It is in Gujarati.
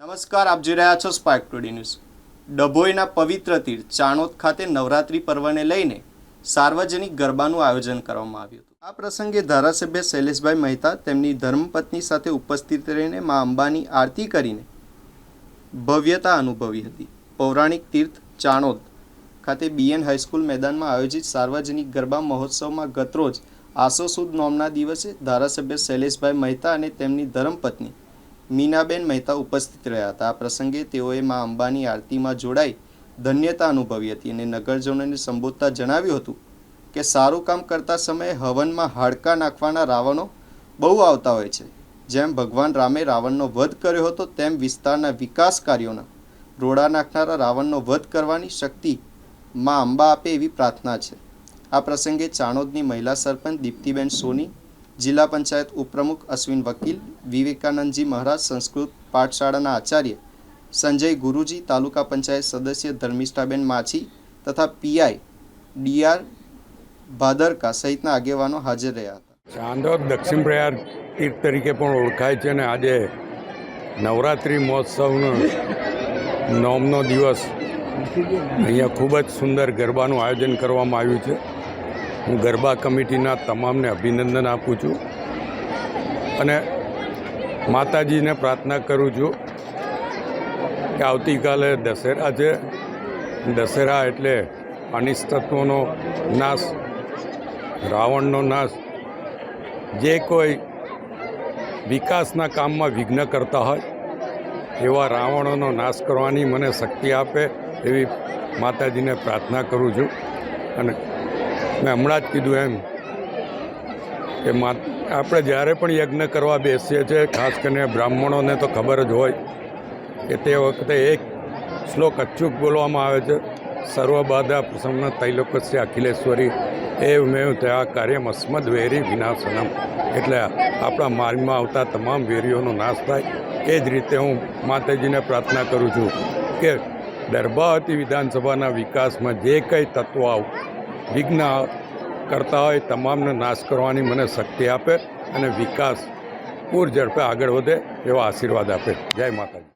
નમસ્કાર, આપ જોઈ રહ્યા છો સ્પાર્ક ટુડે ન્યૂઝ। ડભોઈના પવિત્ર તીર્થ ચાણોદ ખાતે નવરાત્રિ પર્વને લઈને સાર્વજનિક ગરબાનું આયોજન કરવામાં આવ્યું હતું। આ પ્રસંગે ધારાસભ્ય શૈલેષભાઈ મહેતા તેમની ધર્મપત્ની સાથે ઉપસ્થિત રહીને મા અંબાની આરતી કરીને ભવ્યતા અનુભવી હતી। પૌરાણિક તીર્થ ચાણોદ ખાતે બીએન હાઈસ્કૂલ મેદાનમાં આયોજિત સાર્વજનિક ગરબા મહોત્સવમાં ગતરોજ આસો સુદ નોમના દિવસે ધારાસભ્ય શૈલેષભાઈ મહેતા અને તેમની ધર્મપત્ની મીનાબેન મહેતા ઉપસ્થિત રહ્યા હતા। આ પ્રસંગે તેઓએ મા અંબાની આરતીમાં જોડાઈ ધન્યતા અનુભવી હતી અને નગરજનોને સંબોધતા જણાવ્યું હતું કે સારું કામ કરતા સમયે હવનમાં હાડકાં નાખવાના રાવણો બહુ આવતા હોય છે। જેમ ભગવાન રામે રાવણનો વધ કર્યો હતો તેમ વિસ્તારના વિકાસ કાર્યોના રોડા નાખનારા રાવણનો વધ કરવાની શક્તિ મા અંબા આપે એવી પ્રાર્થના છે। આ પ્રસંગે ચાણોદની મહિલા સરપંચ દીપ્તિબેન સોની, જિલ્લા પંચાયત ઉપપ્રમુખ અશ્વિન વકીલ, વિવેકાનંદજી મહારાજ સંસ્કૃત પાઠશાળાના આચાર્ય સંજય ગુરુજી, તાલુકા પંચાયત સદસ્ય ધર્મિષ્ઠાબેન માછી તથા પીઆઈ ડીઆર ભાદરકા સહિતના આગેવાનો હાજર રહ્યા હતા। ચાંદોદ દક્ષિણ પ્રયાગ તીર્થ તરીકે પણ ઓળખાય છે અને આજે નવરાત્રિ મહોત્સવનો 9મો દિવસ અહીંયા ખૂબ જ સુંદર ગરબાનું આયોજન કરવામાં આવ્યું છે। હું ગરબા કમિટીના તમામને અભિનંદન આપું છું અને માતાજીને પ્રાર્થના કરું છું કે આવતીકાલે દશેરા છે। દશેરા એટલે અનિષ્ટ તત્વોનો નાશ, રાવણનો નાશ। જે કોઈ વિકાસના કામમાં વિઘ્ન કરતા હોય એવા રાવણોનો નાશ કરવાની મને શક્તિ આપે એવી માતાજીને પ્રાર્થના કરું છું। અને મેં હમણાં જ કીધું એમ કે આપણે જ્યારે પણ યજ્ઞ કરવા બેસીએ છીએ, ખાસ કરીને બ્રાહ્મણોને તો ખબર જ હોય કે તે વખતે એક શ્લોક અચૂક બોલવામાં આવે છે, સર્વબાધા પ્રસન્ન તૈલોકસ્ય અખિલેશ્વરી એવમેવ તયા કાર્યમ અસ્મદ વેરી વિનાશનમ। એટલે આપણા માર્ગમાં આવતા તમામ વેરીઓનો નાશ થાય। એ જ રીતે હું માતાજીને પ્રાર્થના કરું છું કે દરબાવતી વિધાનસભાના વિકાસમાં જે કંઈ તત્વો વિઘ્ન કરતા હોય તમામને નાશ કરવાની મને શક્તિ આપે અને વિકાસ પૂર ઝડપે આગળ વધે એવા આશીર્વાદ આપે। જય માતાજી।